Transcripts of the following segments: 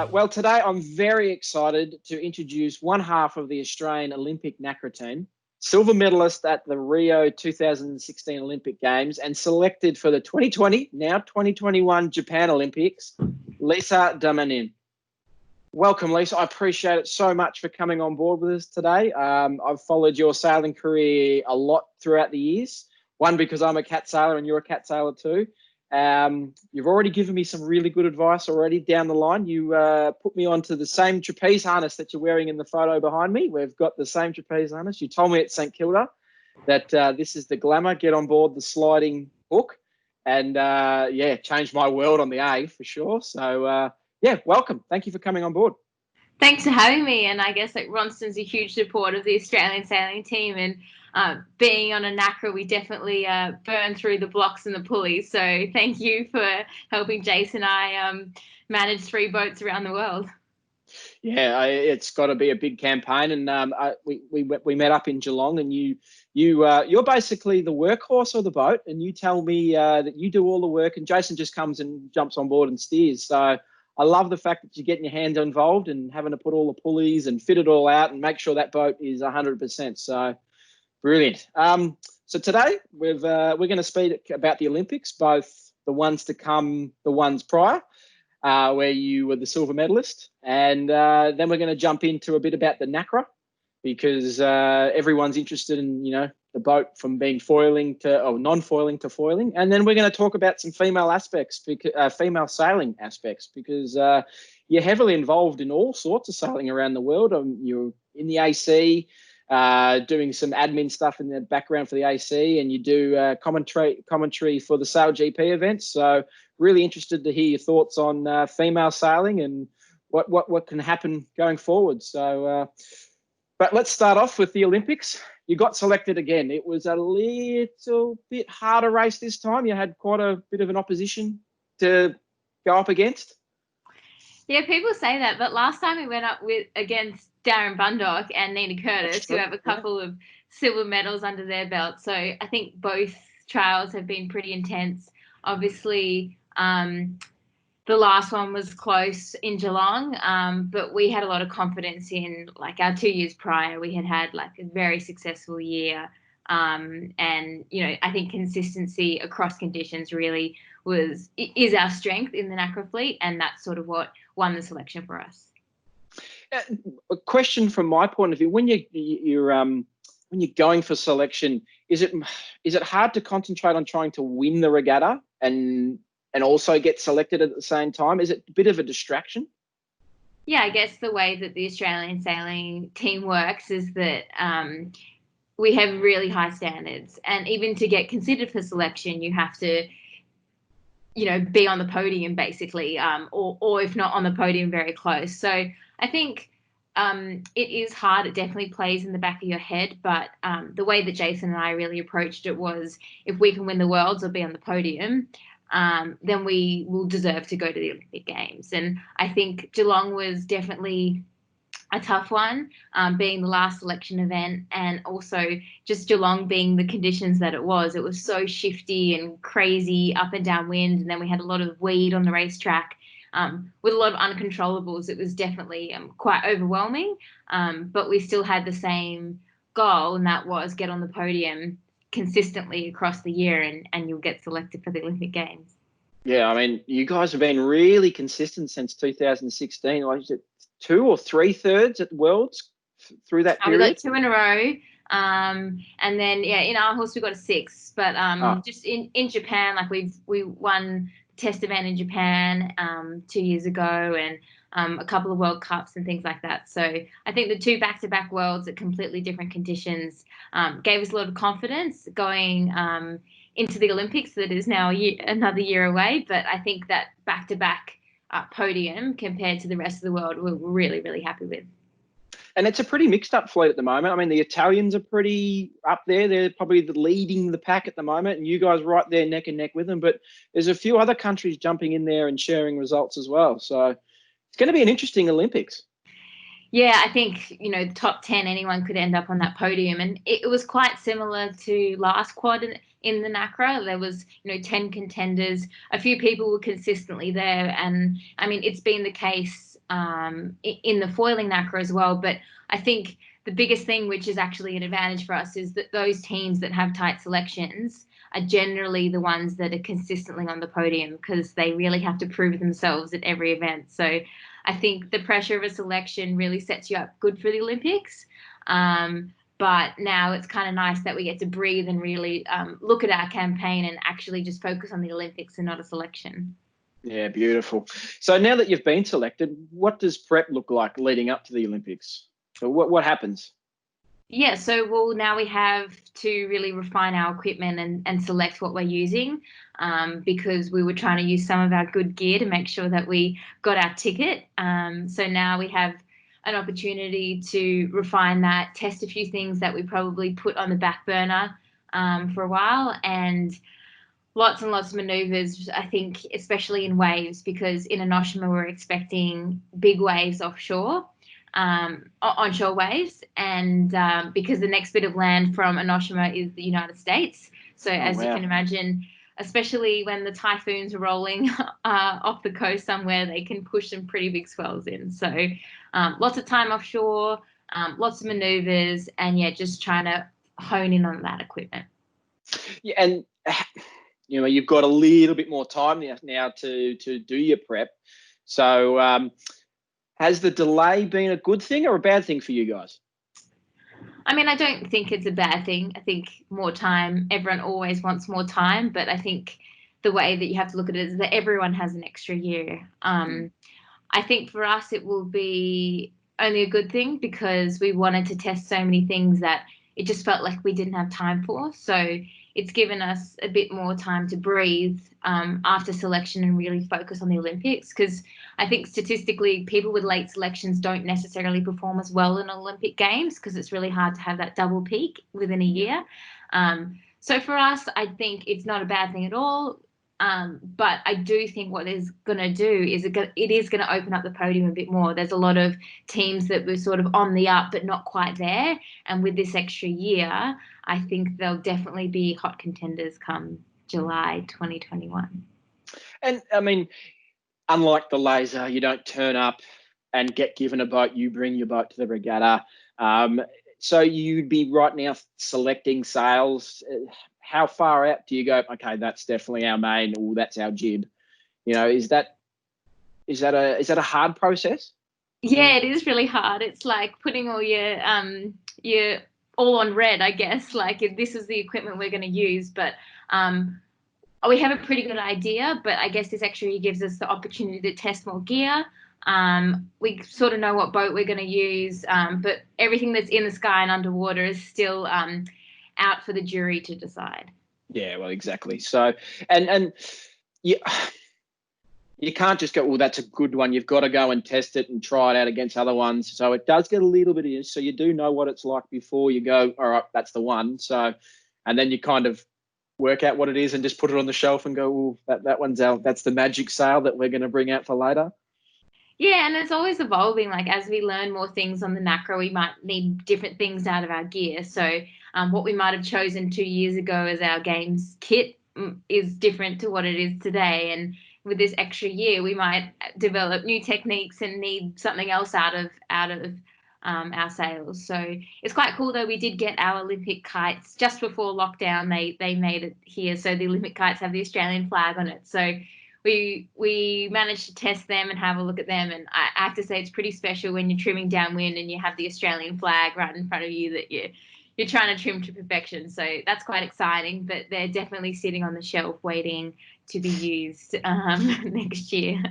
Well, today I'm very excited to introduce one half of the Australian Olympic Nacra team, silver medalist at the Rio 2016 Olympic Games and selected for the 2020, now 2021 Japan Olympics, Lisa Darmanin. Welcome, Lisa. I appreciate it so much for coming on board with us today. I've followed your sailing career a lot throughout the years. One, because I'm a cat sailor and you're a cat sailor too. You've already given me some really good advice already down the line. You put me onto the same trapeze harness that you're wearing in the photo behind me. We've got the same trapeze harness. You told me at St Kilda that this is the glamour. Get on board the sliding hook, and yeah, changed my world on the A for sure. So yeah, welcome. Thank you for coming on board. Thanks for having me. And I guess like Ronstan's a huge supporter of the Australian sailing team, and being on a Nacra, we definitely burn through the blocks and the pulleys. So thank you for helping Jason and I manage 3 boats around the world. Yeah, it's got to be a big campaign, and we met up in Geelong, and you're basically the workhorse of the boat, and you tell me that you do all the work, and Jason just comes and jumps on board and steers. So I love the fact that you're getting your hands involved and having to put all the pulleys and fit it all out and make sure that boat is 100%. So brilliant. So today we're going to speak about the Olympics, both the ones to come, the ones prior, where you were the silver medalist, and then we're going to jump into a bit about the Nacra, because everyone's interested in, you know, the boat from being foiling to non-foiling to foiling, and then we're going to talk about some female aspects, female sailing aspects, because you're heavily involved in all sorts of sailing around the world. You're in the AC, doing some admin stuff in the background for the AC, and you do commentary for the Sail GP events. So really interested to hear your thoughts on female sailing and what can happen going forward. So, but let's start off with the Olympics. You got selected again. It was a little bit harder race this time. You had quite a bit of an opposition to go up against. Yeah, people say that, but last time we went up against Darren Bundock and Nina Curtis, who have a couple of silver medals under their belt. So I think both trials have been pretty intense. Obviously, the last one was close in Geelong, but we had a lot of confidence in, like, our 2 years prior. We had like a very successful year, and you know, I think consistency across conditions really is our strength in the Nacra fleet, and that's sort of what won the selection for us. A question from my point of view: when you're going for selection, is it hard to concentrate on trying to win the regatta and also get selected at the same time? Is it a bit of a distraction? Yeah, I guess the way that the Australian sailing team works is that we have really high standards, and even to get considered for selection, you have to, you know, be on the podium basically, or if not on the podium, very close. So I think it is hard. It definitely plays in the back of your head, but the way that Jason and I really approached it was, if we can win the Worlds or be on the podium, then we will deserve to go to the Olympic Games. And I think Geelong was definitely a tough one, being the last selection event, and also just Geelong being the conditions that it was. It was so shifty and crazy, up and down wind, and then we had a lot of weed on the racetrack, with a lot of uncontrollables. It was definitely quite overwhelming, but we still had the same goal, and that was get on the podium consistently across the year, and you'll get selected for the Olympic Games. Yeah, I mean, you guys have been really consistent since 2016. Like, is it 2 or 3 thirds at the Worlds through that period? We got 2 in a row, and then yeah, in Aarhus we got a 6. But just in Japan, like we won the test event in Japan 2 years ago, and a couple of World Cups and things like that. So I think the 2 back-to-back Worlds at completely different conditions gave us a lot of confidence going into the Olympics. That is now another year away, but I think that back-to-back podium compared to the rest of the world, we're really, really happy with. And it's a pretty mixed up fleet at the moment. I mean, the Italians are pretty up there. They're probably leading the pack at the moment, and you guys right there neck and neck with them. But there's a few other countries jumping in there and sharing results as well. So it's going to be an interesting Olympics. Yeah, I think, you know, the top 10, anyone could end up on that podium. And it was quite similar to last quad in the Nacra. There was, you know, 10 contenders. A few people were consistently there. And, I mean, it's been the case in the foiling Nacra as well. But I think the biggest thing, which is actually an advantage for us, is that those teams that have tight selections are generally the ones that are consistently on the podium, because they really have to prove themselves at every event. So I think the pressure of a selection really sets you up good for the Olympics. But now it's kind of nice that we get to breathe and really look at our campaign and actually just focus on the Olympics and not a selection. Yeah, beautiful. So now that you've been selected, what does prep look like leading up to the Olympics? So what happens? Yeah, so now we have to really refine our equipment and select what we're using, because we were trying to use some of our good gear to make sure that we got our ticket. So now we have an opportunity to refine that, test a few things that we probably put on the back burner for a while, and lots and lots of maneuvers, I think, especially in waves, because in Enoshima we're expecting big waves offshore. Onshore waves, and because the next bit of land from Enoshima is the United States. So as you can imagine, especially when the typhoons are rolling off the coast somewhere, they can push some pretty big swells in. So lots of time offshore, lots of maneuvers, and yeah, just trying to hone in on that equipment. Yeah, and you've got a little bit more time now to do your prep. So has the delay been a good thing or a bad thing for you guys? I mean, I don't think it's a bad thing. I think more time, everyone always wants more time, but I think the way that you have to look at it is that everyone has an extra year. I think for us, it will be only a good thing, because we wanted to test so many things that it just felt like we didn't have time for. So it's given us a bit more time to breathe after selection and really focus on the Olympics, because I think statistically people with late selections don't necessarily perform as well in Olympic Games, because it's really hard to have that double peak within a year. So for us, I think it's not a bad thing at all. But I do think what it's going to do is it is going to open up the podium a bit more. There's a lot of teams that were sort of on the up but not quite there. And with this extra year, I think they'll definitely be hot contenders come July 2021. And I mean, unlike the laser, you don't turn up and get given a boat. You bring your boat to the regatta. So you'd be right now selecting sails. How far out do you go? Okay, that's definitely our main, or that's our jib. Is that a hard process? Yeah, it is really hard. It's like putting all your all on red, I guess. Like, if this is the equipment we're going to use, but we have a pretty good idea. But I guess this extra year gives us the opportunity to test more gear. We sort of know what boat we're going to use, but everything that's in the sky and underwater is still out for the jury to decide. Yeah, well, exactly. So, and you can't just go, well, that's a good one. You've got to go and test it and try it out against other ones. So it does get a little bit in. So you do know what it's like before you go, all right, that's the one. So, and then you kind of work out what it is and just put it on the shelf and go, well, that one's that's the magic sail that we're going to bring out for later. Yeah, and it's always evolving. Like, as we learn more things on the Nacra, we might need different things out of our gear. So what we might have chosen 2 years ago as our games kit is different to what it is today. And with this extra year, we might develop new techniques and need something else out of our sails. So it's quite cool, though. We did get our Olympic kites just before lockdown. They made it here. So the Olympic kites have the Australian flag on it. So we managed to test them and have a look at them, and I have to say it's pretty special when you're trimming downwind and you have the Australian flag right in front of you that you're trying to trim to perfection. So that's quite exciting, but they're definitely sitting on the shelf waiting to be used next year.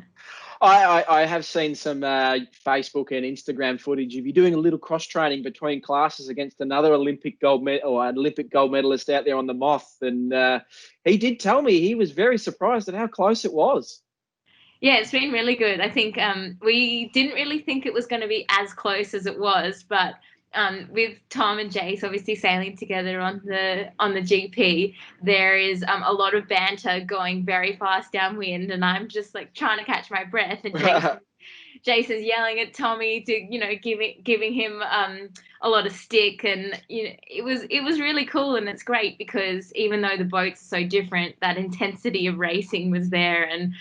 I have seen some Facebook and Instagram footage of you doing a little cross training between classes against another Olympic gold medalist out there on the Moth, and he did tell me he was very surprised at how close it was. Yeah, it's been really good. I think we didn't really think it was going to be as close as it was, but with Tom and Jace obviously sailing together on the GP, there is a lot of banter going very fast downwind, and I'm just like trying to catch my breath, and Jace is yelling at Tommy to, giving him a lot of stick, and it was really cool. And it's great because even though the boats are so different, that intensity of racing was there, and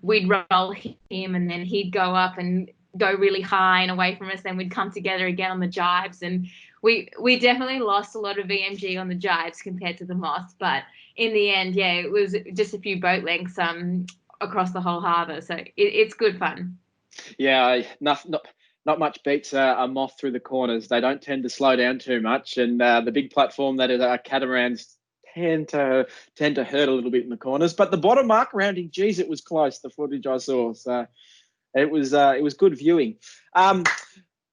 we'd roll him and then he'd go up and go really high and away from us, then we'd come together again on the jibes, and we definitely lost a lot of VMG on the jibes compared to the moss, but in the end, yeah, it was just a few boat lengths across the whole harbour, so it's good fun. Yeah, not much beats a moth through the corners. They don't tend to slow down too much, and the big platform that is catamarans tend to hurt a little bit in the corners. But the bottom mark rounding, geez, it was close. The footage I saw, so it was good viewing.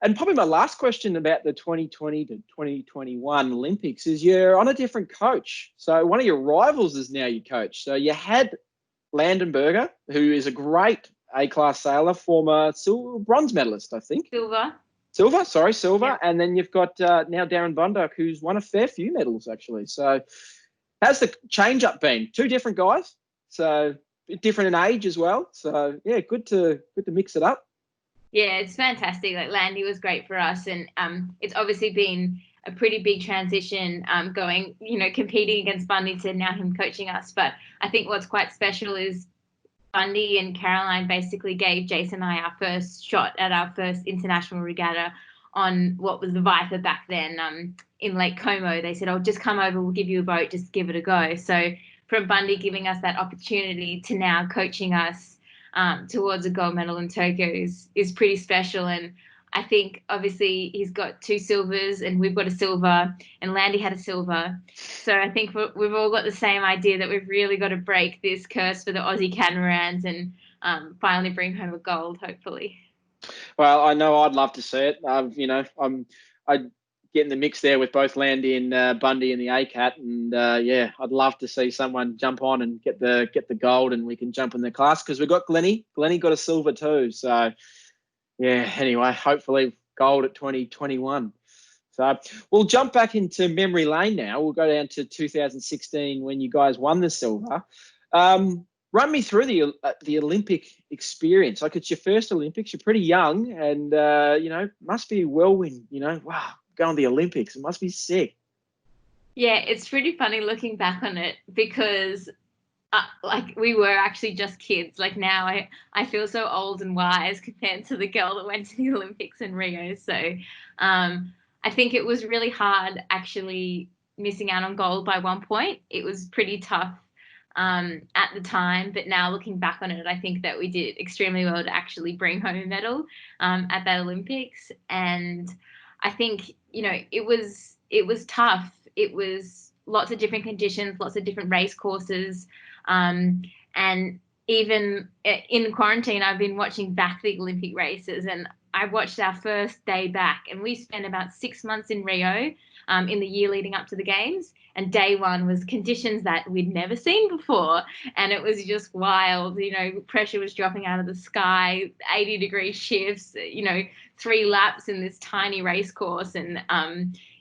And probably my last question about the 2020 to 2021 Olympics is you're on a different coach. So one of your rivals is now your coach. So you had Landenberger, who is a great A-class sailor, former bronze medalist, I think. Silver. Yep. And then you've got now Darren Bundock, who's won a fair few medals, actually. So how's the change-up been? Two different guys, so different in age as well. So, yeah, good to mix it up. Yeah, it's fantastic. Like, Landy was great for us, and it's obviously been a pretty big transition going, competing against Bundy to now him coaching us. But I think what's quite special is Bundy and Caroline basically gave Jason and I our first shot at our first international regatta on what was the Viper back then in Lake Como. They said, "Oh, just come over, we'll give you a boat, just give it a go." So from Bundy giving us that opportunity to now coaching us towards a gold medal in Tokyo is pretty special. And I think obviously he's got 2 silvers and we've got a silver, and Landy had a silver. So I think we've all got the same idea that we've really got to break this curse for the Aussie catamarans and finally bring home a gold, hopefully. Well, I know I'd love to see it. I'd get in the mix there with both Landy and Bundy and the ACAT, and yeah, I'd love to see someone jump on and get the gold, and we can jump in the class because we've got Glennie. Glennie got a silver too. So yeah, anyway, hopefully gold at 2021. So we'll jump back into memory lane now. We'll go down to 2016 when you guys won the silver. Run me through the Olympic experience. Like, it's your first Olympics. You're pretty young, and must be a whirlwind. Wow, going to the Olympics. It must be sick. Yeah, it's pretty funny looking back on it because we were actually just kids. Like, now I feel so old and wise compared to the girl that went to the Olympics in Rio. So I think it was really hard actually missing out on gold by one point. It was pretty tough at the time, but now looking back on it, I think that we did extremely well to actually bring home a medal at that Olympics. And I think, it was tough. It was lots of different conditions, lots of different race courses. And even in quarantine, I've been watching back the Olympic races, and I watched our first day back, and we spent about 6 months in Rio in the year leading up to the games. And day one was conditions that we'd never seen before. And it was just wild. Pressure was dropping out of the sky, 80-degree shifts, 3 laps in this tiny race course. And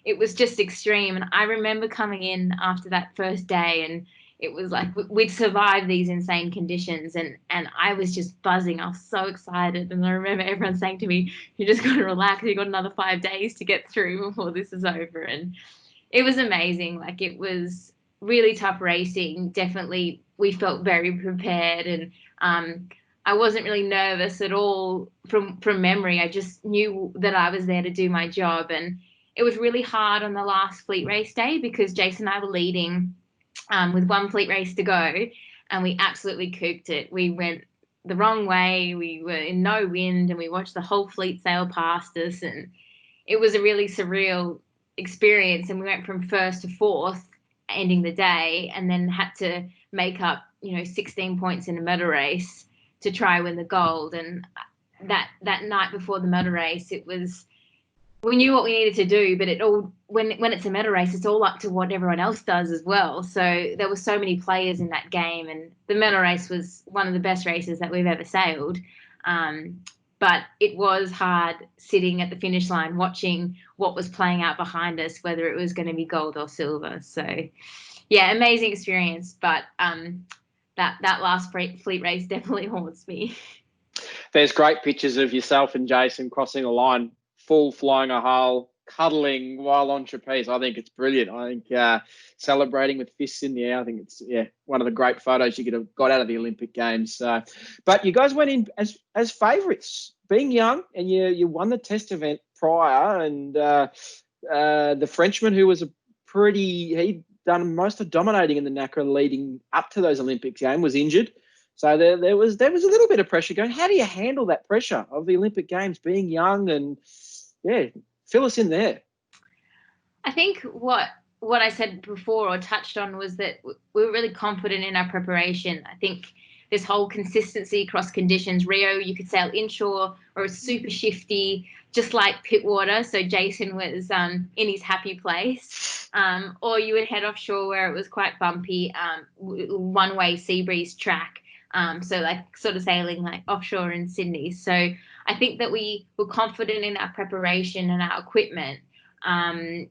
it was just extreme. And I remember coming in after that first day, and it was like we'd survived these insane conditions, and I was just buzzing. I was so excited. And I remember everyone saying to me, "You just got to relax. You've got another 5 days to get through before this is over." And it was amazing. Like, it was really tough racing. Definitely, we felt very prepared, and I wasn't really nervous at all from memory. I just knew that I was there to do my job. And it was really hard on the last fleet race day because Jason and I were leading with 1 fleet race to go, and we absolutely cooked it. We went the wrong way. We were in no wind, and we watched the whole fleet sail past us, and it was a really surreal experience. And we went from 1st to 4th, ending the day, and then had to make up 16 points in a medal race to try win the gold. And that night before the medal race, we knew what we needed to do, but when it's a medal race, it's all up to what everyone else does as well. So there were so many players in that game, and the medal race was one of the best races that we've ever sailed. But it was hard sitting at the finish line watching what was playing out behind us, whether it was going to be gold or silver. So, yeah, amazing experience. But that last fleet race definitely haunts me. There's great pictures of yourself and Jason crossing the line, full flying a hull, cuddling while on trapeze. I think it's brilliant. I think celebrating with fists in the air. I think it's one of the great photos you could have got out of the Olympic Games. But you guys went in as favourites, being young, and you won the test event prior. And the Frenchman, who was he'd done most of dominating in the Nacra leading up to those Olympic Games, was injured. So there was a little bit of pressure going. How do you handle that pressure of the Olympic Games, being young? And fill us in there. I think what I said before or touched on was that we were really confident in our preparation. I think this whole consistency across conditions. Rio, you could sail inshore or it was super shifty, just like Pittwater. So Jason was in his happy place. Or you would head offshore where it was quite bumpy, one-way sea breeze track. So like sort of sailing like offshore in Sydney. So I think that we were confident in our preparation and our equipment.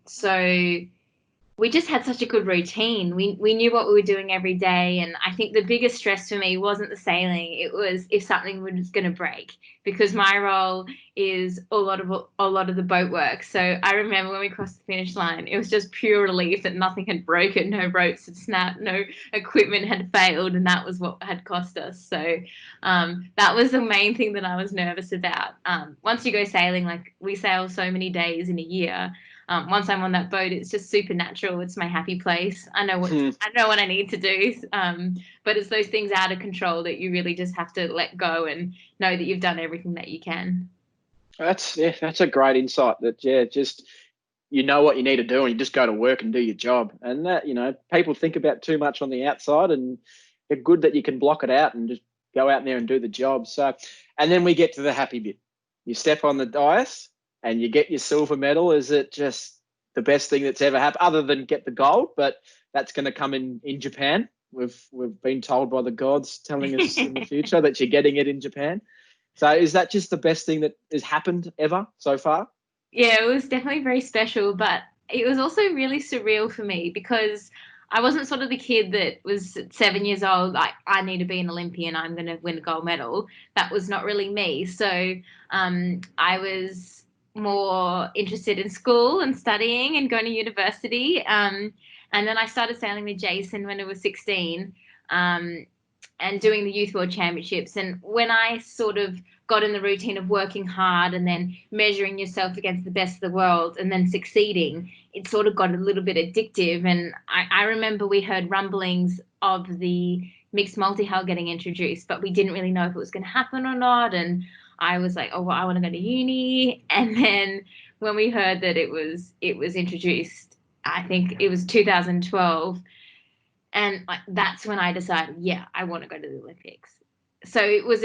So we just had such a good routine. We knew what we were doing every day. And I think the biggest stress for me wasn't the sailing. It was if something was going to break, because my role is a lot of the boat work. So I remember when we crossed the finish line, it was just pure relief that nothing had broken, no ropes had snapped, no equipment had failed. And that was what had cost us. So that was the main thing that I was nervous about. Once you go sailing, like we sail so many days in a year, once I'm on that boat, it's just supernatural. It's my happy place. I know what I need to do. But it's those things out of control that you really just have to let go and know that you've done everything that you can. That's a great insight. That just you know what you need to do, and you just go to work and do your job. And that people think about too much on the outside, and it's good that you can block it out and just go out there and do the job. So, and then we get to the happy bit. You step on the dais and you get your silver medal. Is it just the best thing that's ever happened, other than get the gold? But that's going to come in Japan. We've been told by the gods telling us in the future that you're getting it in Japan. So is that just the best thing that has happened ever so far? Yeah, it was definitely very special, but it was also really surreal for me because I wasn't sort of the kid that was 7 years old, like, I need to be an Olympian, I'm going to win a gold medal. That was not really me. So I was more interested in school and studying and going to university. And then I started sailing with Jason when I was 16 and doing the Youth World Championships. And when I sort of got in the routine of working hard and then measuring yourself against the best of the world and then succeeding, it sort of got a little bit addictive. And I remember we heard rumblings of the mixed multi-hull getting introduced, but we didn't really know if it was going to happen or not. And I was like, oh, well, I want to go to uni. And then when we heard that it was introduced, I think it was 2012. And like, that's when I decided, yeah, I want to go to the Olympics. So it was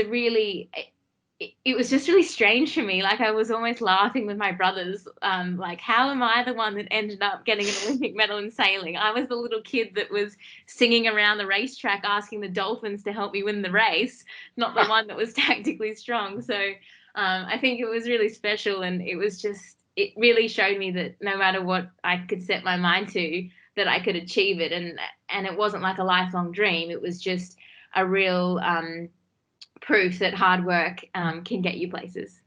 it was just really strange for me. Like, I was almost laughing with my brothers. Like, how am I the one that ended up getting an Olympic medal in sailing? I was the little kid that was singing around the racetrack, asking the dolphins to help me win the race, not the one that was tactically strong. So I think it was really special. And it really showed me that no matter what I could set my mind to, that I could achieve it. And it wasn't like a lifelong dream. It was just a real proof that hard work can get you places.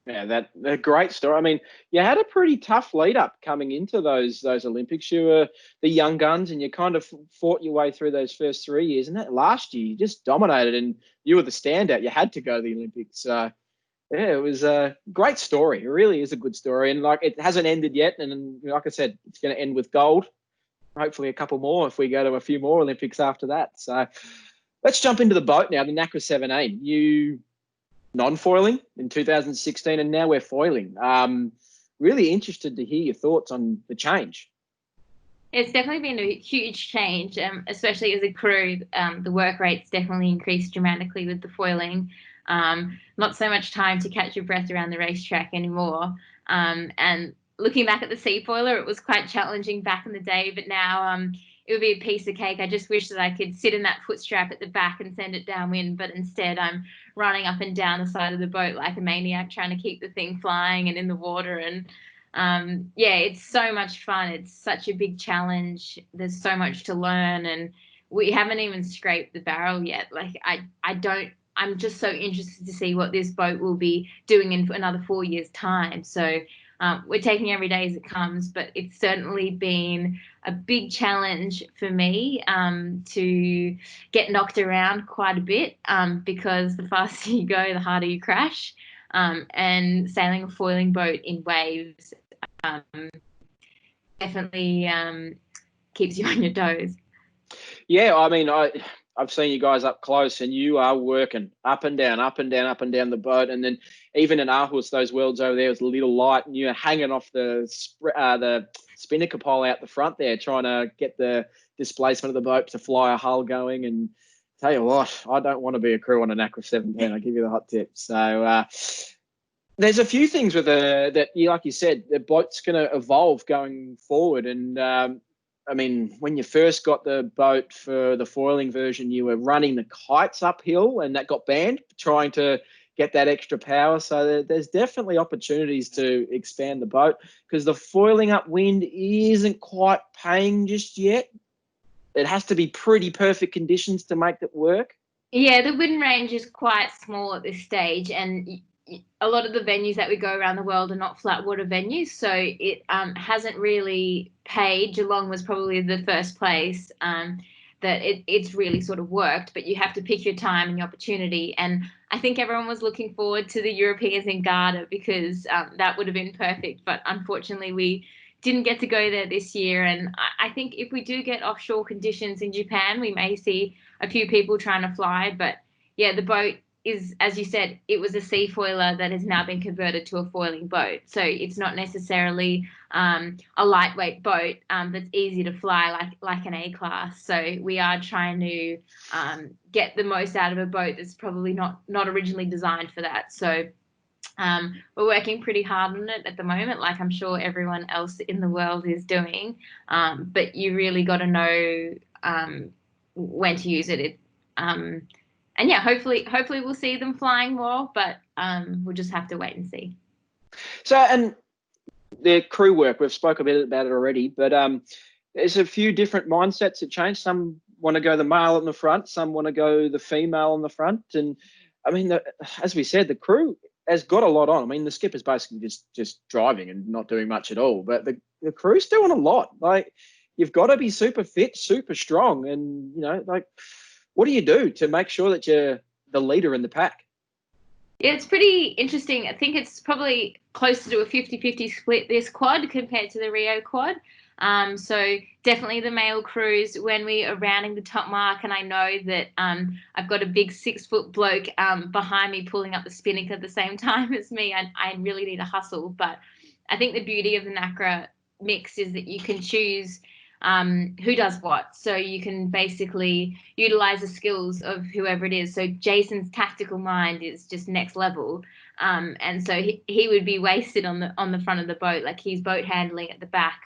Yeah, that's a great story. I mean, you had a pretty tough lead up coming into those Olympics. You were the young guns, and you kind of fought your way through those first 3 years. And that last year, you just dominated, and you were the standout. You had to go to the Olympics. Yeah, it was a great story. It really is a good story, and like, it hasn't ended yet. And like I said, it's going to end with gold. Hopefully, a couple more if we go to a few more Olympics after that. So let's jump into the boat now. The Nacra 17. You non-foiling in 2016, and now we're foiling. Really interested to hear your thoughts on the change. It's definitely been a huge change, especially as a crew. The work rates definitely increased dramatically with the foiling. Not so much time to catch your breath around the racetrack anymore. And looking back at the sea foiler, it was quite challenging back in the day, but now it would be a piece of cake. I just wish that I could sit in that foot strap at the back and send it downwind, but instead I'm running up and down the side of the boat like a maniac, trying to keep the thing flying and in the water. And it's so much fun. It's such a big challenge. There's so much to learn, and we haven't even scraped the barrel yet. Like, I'm just so interested to see what this boat will be doing in another 4 years' time. So we're taking every day as it comes, but it's certainly been a big challenge for me to get knocked around quite a bit because the faster you go, the harder you crash. And sailing a foiling boat in waves definitely keeps you on your toes. Yeah, I mean, I've seen you guys up close, and you are working up and down, up and down, up and down the boat, and then even in Aarhus, those worlds over there was a little light, and you're hanging off the spinnaker pole out the front there, trying to get the displacement of the boat to fly a hull going. And tell you what, I don't want to be a crew on a Nacra 710. I'll give you the hot tip. So there's a few things with that, like you said, the boat's going to evolve going forward. And I mean, when you first got the boat for the foiling version, you were running the kites uphill, and that got banned, trying to get that extra power. So there's definitely opportunities to expand the boat, because the foiling upwind isn't quite paying just yet. It has to be pretty perfect conditions to make it work. Yeah, the wind range is quite small at this stage, and a lot of the venues that we go around the world are not flat water venues, so it hasn't really paid. Geelong was probably the first place that it's really sort of worked, but you have to pick your time and your opportunity. And I think everyone was looking forward to the Europeans in Garda, because that would have been perfect, but unfortunately we didn't get to go there this year. And I think if we do get offshore conditions in Japan, we may see a few people trying to fly. But yeah, the boat is, as you said, it was a sea foiler that has now been converted to a foiling boat. So it's not necessarily a lightweight boat that's easy to fly like an A-class. So we are trying to get the most out of a boat that's probably not originally designed for that. So we're working pretty hard on it at the moment, like I'm sure everyone else in the world is doing. But you really got to know when to use it. And yeah, hopefully we'll see them flying more, but we'll just have to wait and see. So, and the crew work, we've spoke a bit about it already, but there's a few different mindsets that change. Some want to go the male on the front, some want to go the female on the front. And I mean, as we said, the crew has got a lot on. I mean, the skipper's basically just driving and not doing much at all, but the crew's doing a lot. Like, you've got to be super fit, super strong, and like, what do you do to make sure that you're the leader in the pack? Yeah, it's pretty interesting. I think it's probably closer to a 50-50 split this quad compared to the Rio quad. So definitely the male crews, when we are rounding the top mark, and I know that I've got a big 6-foot bloke behind me pulling up the spinnaker at the same time as me, I really need a hustle. But I think the beauty of the Nacra mix is that you can choose who does what. So you can basically utilize the skills of whoever it is. So Jason's tactical mind is just next level. And so he would be wasted on the front of the boat, like he's boat handling at the back.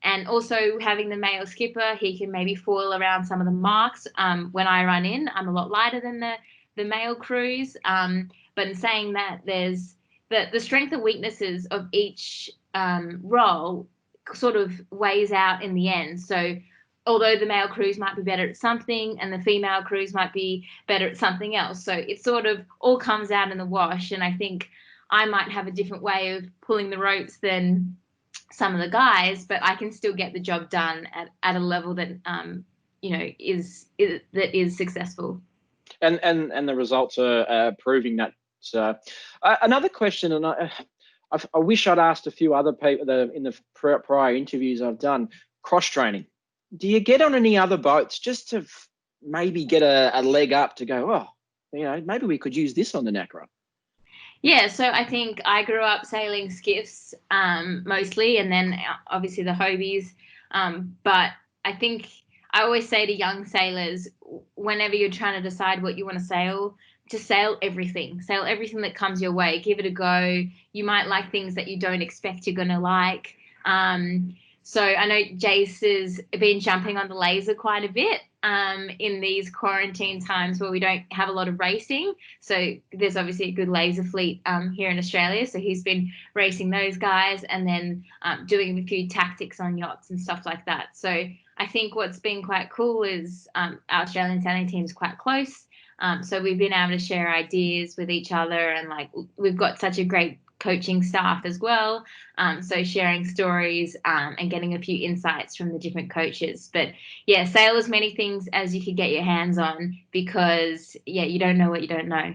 And also having the male skipper, he can maybe foil around some of the marks. When I run in, I'm a lot lighter than the male crews. But in saying that, there's the strength and weaknesses of each role sort of weighs out in the end. So although the male crews might be better at something and the female crews might be better at something else, so it sort of all comes out in the wash. And I think I might have a different way of pulling the ropes than some of the guys, but I can still get the job done at a level that is successful. And the results are proving that. So another question, and I wish I'd asked a few other people in the prior interviews I've done, cross training. Do you get on any other boats just to maybe get a leg up to go, maybe we could use this on the Nacra? Yeah, so I think I grew up sailing skiffs mostly, and then obviously the Hobies. But I think I always say to young sailors, whenever you're trying to decide what you want to sail, just sail everything that comes your way. Give it a go. You might like things that you don't expect you're going to like. So I know Jace has been jumping on the laser quite a bit in these quarantine times where we don't have a lot of racing. So there's obviously a good laser fleet here in Australia. So he's been racing those guys and then doing a few tactics on yachts and stuff like that. So I think what's been quite cool is our Australian sailing team is quite close. So we've been able to share ideas with each other, and like we've got such a great coaching staff as well. So sharing stories and getting a few insights from the different coaches. But yeah, sail as many things as you could get your hands on, because yeah, you don't know what you don't know.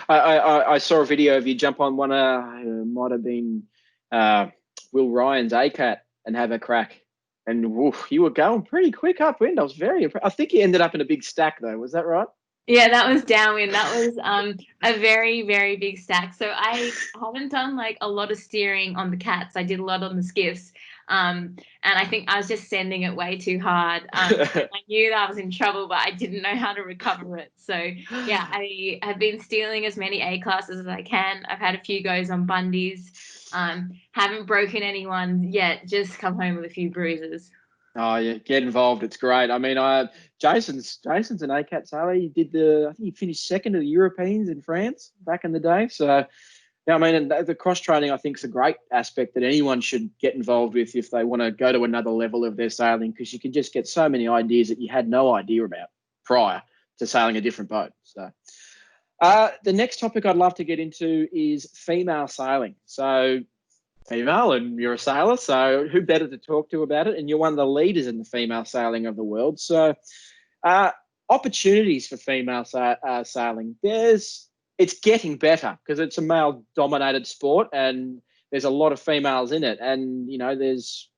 I saw a video of you jump on one, might have been Will Ryan's ACAT, and have a crack. And woof, you were going pretty quick upwind. I was very impressed. I think you ended up in a big stack though. Was that right? Yeah, that was downwind. That was a very, very big stack. So I haven't done like a lot of steering on the cats. I did a lot on the skiffs. And I think I was just sending it way too hard. I knew that I was in trouble, but I didn't know how to recover it. So yeah, I have been stealing as many A classes as I can. I've had a few goes on bundies. Haven't broken anyone yet, just come home with a few bruises. Oh yeah, get involved. It's great. I mean, Jason's an ACAT sailor. I think he finished second of the Europeans in France back in the day. So yeah, I mean, the cross training I think is a great aspect that anyone should get involved with if they want to go to another level of their sailing, because you can just get so many ideas that you had no idea about prior to sailing a different boat. So the next topic I'd love to get into is female sailing. So female, and you're a sailor, so who better to talk to about it? And you're one of the leaders in the female sailing of the world. So opportunities for female sailing, it's getting better because it's a male-dominated sport and there's a lot of females in it. And, you know, there's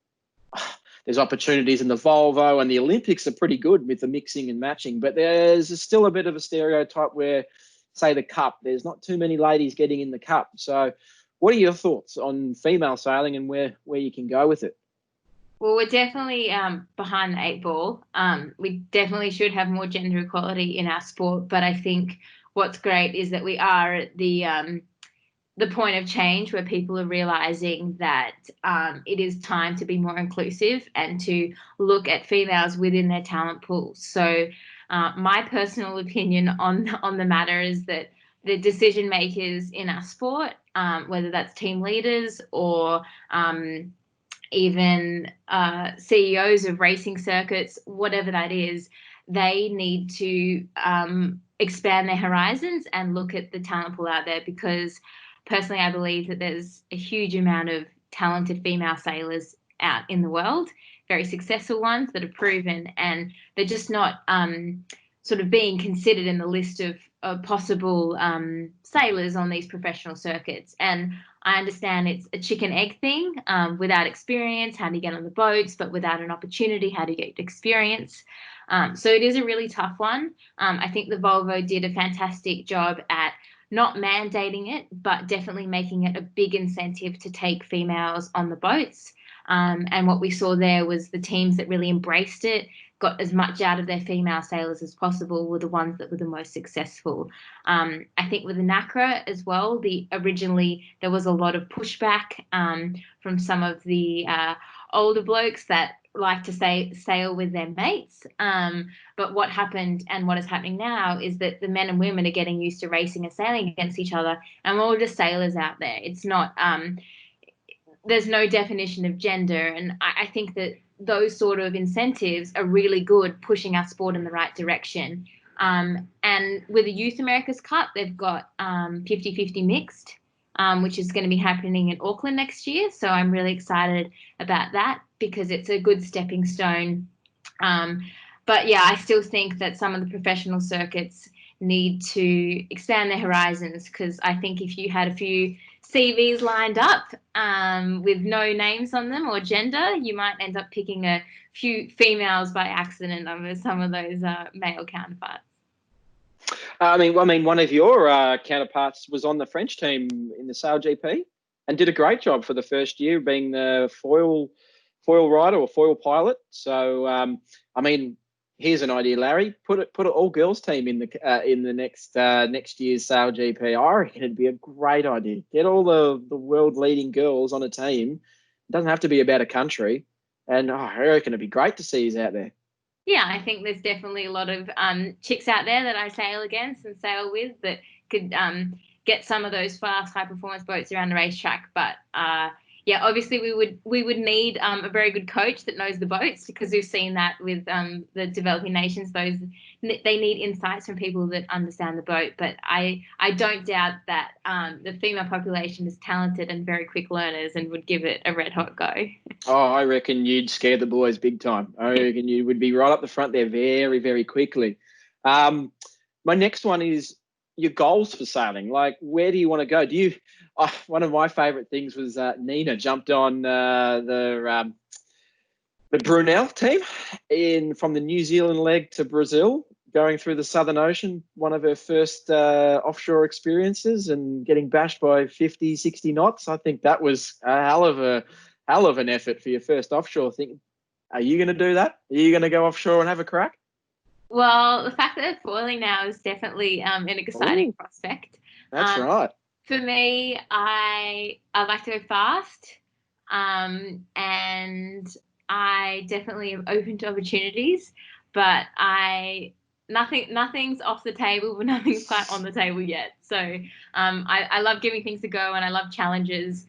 opportunities in the Volvo, and the Olympics are pretty good with the mixing and matching, but there's still a bit of a stereotype where, say, the Cup, there's not too many ladies getting in the Cup. So what are your thoughts on female sailing and where you can go with it? Well, we're definitely behind the eight ball. We definitely should have more gender equality in our sport, but I think what's great is that we are at the point of change where people are realizing that it is time to be more inclusive and to look at females within their talent pool. So my personal opinion on the matter is that the decision makers in our sport, whether that's team leaders or even CEOs of racing circuits, whatever that is, they need to expand their horizons and look at the talent pool out there, because personally I believe that there's a huge amount of talented female sailors out in the world, very successful ones that are proven, and they're just not sort of being considered in the list of possible sailors on these professional circuits. And I understand it's a chicken egg thing. Without experience, how do you get on the boats? But without an opportunity, how do you get experience? So it is a really tough one. I think the Volvo did a fantastic job at not mandating it, but definitely making it a big incentive to take females on the boats. And what we saw there was the teams that really embraced it, got as much out of their female sailors as possible, were the ones that were the most successful. I think with the Nacra as well, originally there was a lot of pushback from some of the older blokes that like to sail with their mates. But what happened and what is happening now is that the men and women are getting used to racing and sailing against each other, and we're all just sailors out there. It's not, there's no definition of gender. And I think that those sort of incentives are really good, pushing our sport in the right direction. And with the Youth America's Cup, they've got 50-50 mixed, which is going to be happening in Auckland next year. So I'm really excited about that because it's a good stepping stone. But yeah, I still think that some of the professional circuits need to expand their horizons, because I think if you had a few CVs lined up with no names on them or gender, you might end up picking a few females by accident over some of those male counterparts. I mean, one of your counterparts was on the French team in the Sail GP and did a great job for the first year, being the foil rider or foil pilot. So, I mean, here's an idea, Larry. Put an all girls team in the next year's Sail GP. I reckon it'd be a great idea. Get all the world leading girls on a team. It doesn't have to be about a country, and I reckon it'd be great to see you out there. Yeah, I think there's definitely a lot of chicks out there that I sail against and sail with that could get some of those fast, high-performance boats around the racetrack. But yeah, obviously we would need a very good coach that knows the boats, because we've seen that with the developing nations. They need insights from people that understand the boat. But I don't doubt that the female population is talented and very quick learners and would give it a red hot go. Oh, I reckon you'd scare the boys big time. I reckon you would be right up the front there very, very quickly. My next one is your goals for sailing. Like, where do you want to go? One of my favourite things was Nina jumped on the Brunel team from the New Zealand leg to Brazil, going through the Southern Ocean, one of her first offshore experiences, and getting bashed by 50, 60 knots. I think that was a hell of an effort for your first offshore thing. Are you going to do that? Are you going to go offshore and have a crack? Well, the fact that they're foiling now is definitely an exciting prospect. That's right. For me, I like to go fast, and I definitely am open to opportunities, but nothing's off the table, but nothing's quite on the table yet. So I love giving things a go, and I love challenges.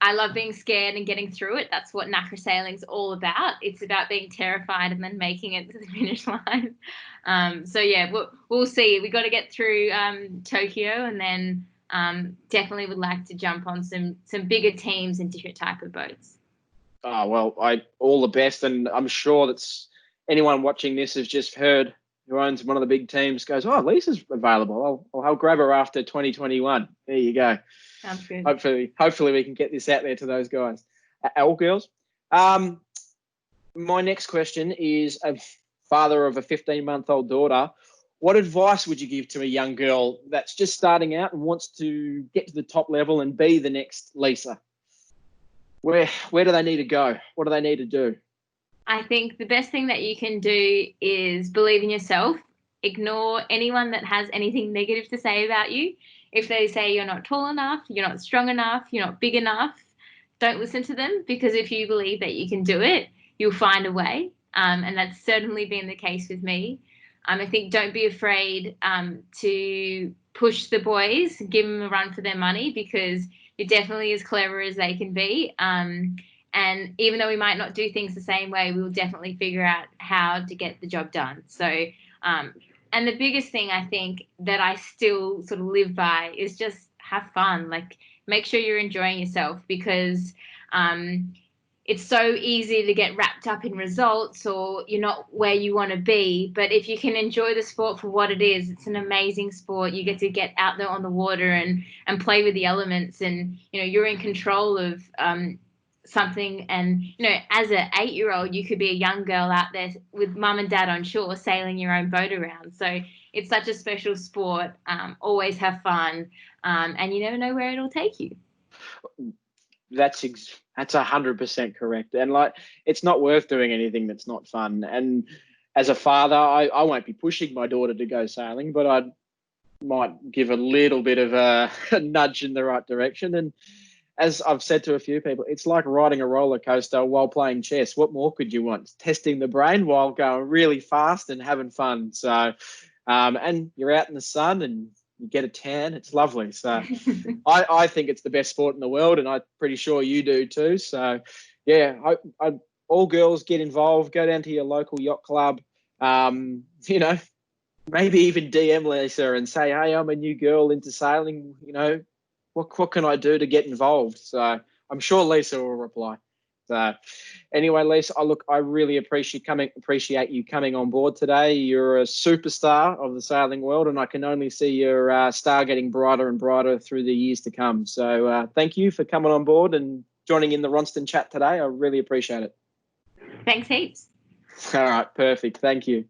I love being scared and getting through it. That's what Nacra sailing's all about. It's about being terrified and then making it to the finish line. So yeah, we'll see. We got to get through Tokyo, and then definitely would like to jump on some bigger teams and different type of boats. Oh, well, all the best, and I'm sure that's anyone watching this has just heard who owns one of the big teams goes, oh, Lisa's available. I'll grab her after 2021. There you go. Sounds good. Hopefully we can get this out there to those guys. All girls. My next question is, a father of a 15-month-old daughter, what advice would you give to a young girl that's just starting out and wants to get to the top level and be the next Lisa? Where do they need to go? What do they need to do? I think the best thing that you can do is believe in yourself. Ignore anyone that has anything negative to say about you. If they say you're not tall enough, you're not strong enough, you're not big enough, don't listen to them, because if you believe that you can do it, you'll find a way. And that's certainly been the case with me. I think don't be afraid to push the boys, give them a run for their money, because you're definitely as clever as they can be. And even though we might not do things the same way, we'll definitely figure out how to get the job done. So, and the biggest thing I think that I still sort of live by is just have fun. Like, make sure you're enjoying yourself, because it's so easy to get wrapped up in results, or you're not where you want to be. But if you can enjoy the sport for what it is, it's an amazing sport. You get to get out there on the water and play with the elements, and you're in control of something. And as an 8-year-old, you could be a young girl out there with mum and dad on shore sailing your own boat around. So it's such a special sport. Always have fun, and you never know where it'll take you. That's 100% correct. And it's not worth doing anything that's not fun. And as a father, I won't be pushing my daughter to go sailing, but I might give a little bit of a nudge in the right direction. And as I've said to a few people, it's like riding a roller coaster while playing chess. What more could you want? Testing the brain while going really fast and having fun. So, and you're out in the sun and you get a tan. It's lovely. So I think it's the best sport in the world, and I'm pretty sure you do too. So, yeah, all girls get involved. Go down to your local yacht club. Maybe even DM Lisa and say, hey, I'm a new girl into sailing. What can I do to get involved? So I'm sure Lisa will reply. So anyway, Lisa, I really appreciate you coming on board today. You're a superstar of the sailing world, and I can only see your star getting brighter and brighter through the years to come. So thank you for coming on board and joining in the Ronstan chat today. I really appreciate it. Thanks heaps. All right, perfect. Thank you.